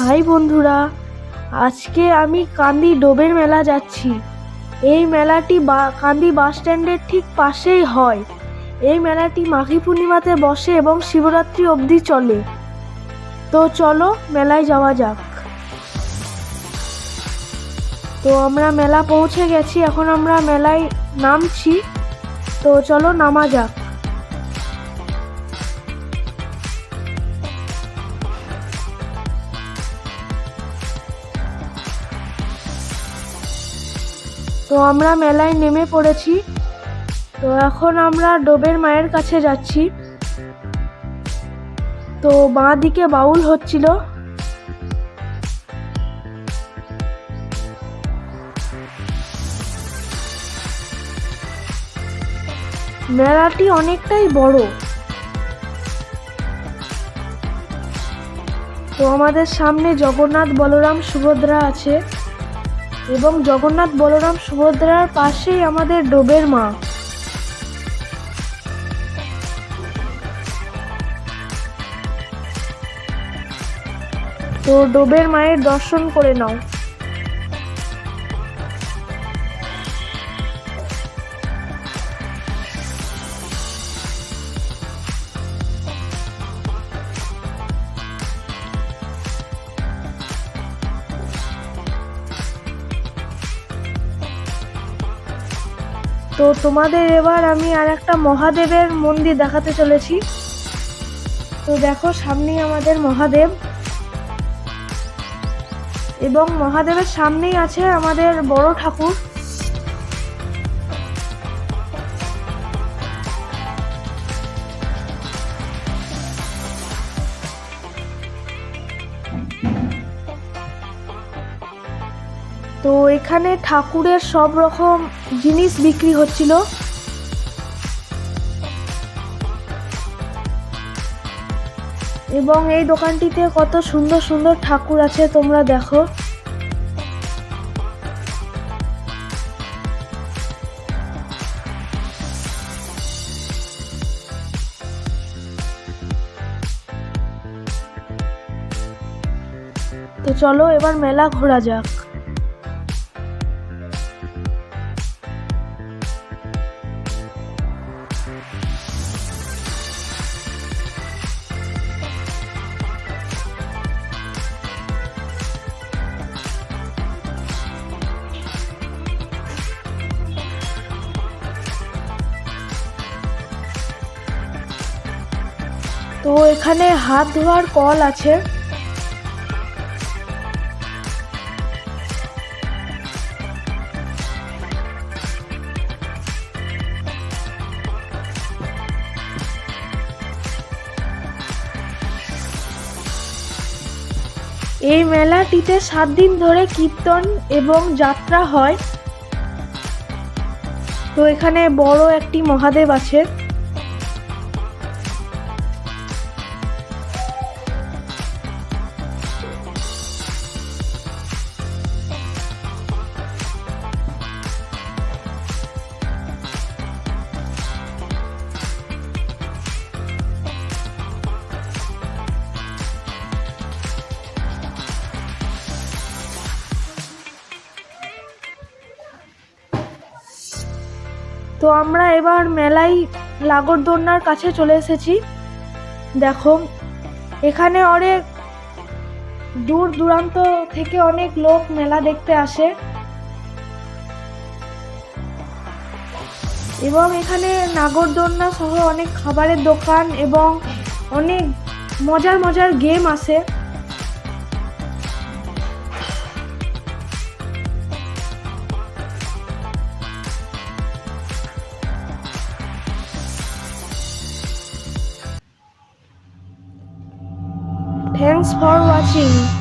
High বন্ধুরা, আজকে আমি কান্দি ডোবের মেলা যাচ্ছি। এই মেলাটি কান্দি বাস স্ট্যান্ডের ঠিক পাশেই হয়। এই মেলাটি মাঘী পূর্ণিমাতে বসে এবং শিবরাত্রি অবধি চলে। তো চলো মেলায় যাওয়া যাক। তো আমরা মেলা পৌঁছে গেছি, এখন আমরা মেলায় নামছি। তো চলো নামা যাক। তো আমরা মেলায় নেমে পড়েছি। তো এখন আমরা ডোবের মায়ের কাছে যাচ্ছি। তো বাঁ দিকে বাউল হচ্ছিল। মেলাটি অনেকটাই বড়। তো আমাদের সামনে জগন্নাথ বলরাম সুভদ্রা আছে এবং জগন্নাথ বলরাম সুভদ্রার পাশেই আমাদের ডোবের মা। তো ডোবের মায়ের দর্শন করে নাও। তো তোমাদের এবার আমি আর একটা মহাদেবের মন্দির দেখাতে চলেছি। তো দেখো সামনেই আমাদের মহাদেব এবং মহাদেবের সামনেই আছে আমাদের বড় ঠাকুর। তো এখানে ঠাকুরের সব রকম জিনিস বিক্রি হচ্ছিল। এবং এই দোকানটিতে কত সুন্দর সুন্দর ঠাকুর আছে তোমরা দেখো। তো চলো এবার মেলা ঘোরা যাক। তো এখানে হাত ধোয়ার কল আছে। এই মেলাটিতে 7 দিন ধরে কীর্তন এবং যাত্রা হয়। তো এখানে বড় একটি মহাদেব আছে। তো আমরা এবার মেলায় নাগরদোলনার কাছে চলে এসেছি। দেখো এখানে অনেক দূর দূরান্ত থেকে অনেক লোক মেলা দেখতে আসে এবং এখানে নাগরদোলনা সহ অনেক খাবারের দোকান এবং অনেক মজার মজার গেম আছে। Thanks for watching.